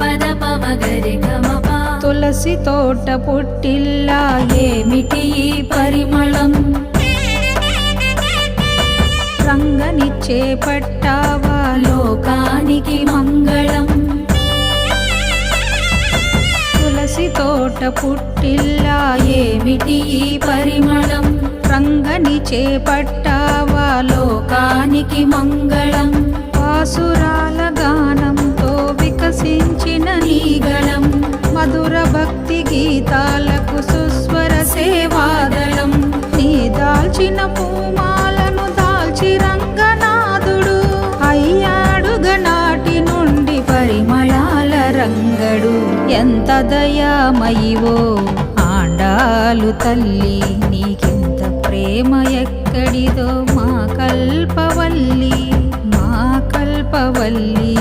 పద పమగరి గమప. తులసి తోట పుట్టిల్లా ఏమిటి ఈ పరిమళం, రంగనిచ్చే పట్టావా లోకానికి మంగళం. తులసి తోట పుట్టిల్లా ఏమిటి ఈ పరిమళం, రంగని చేపట్టావా లోకానికి మంగళం. పాసురాల గానంతో వికసించిన నీగళం, మధుర భక్తి గీతాలకు సుస్వర సేవాదళం. నీ దాల్చిన పూమాలను దాల్చి రంగనాథుడు అయ్యాడుగ నాటి నుండి పరిమళాల రంగడు. ఎంత దయామయివో ఆండాలు తల్లి, నీకింత ప్రేమ ఎక్కడిదో మా కల్పవల్లి, మా కల్పవల్లి.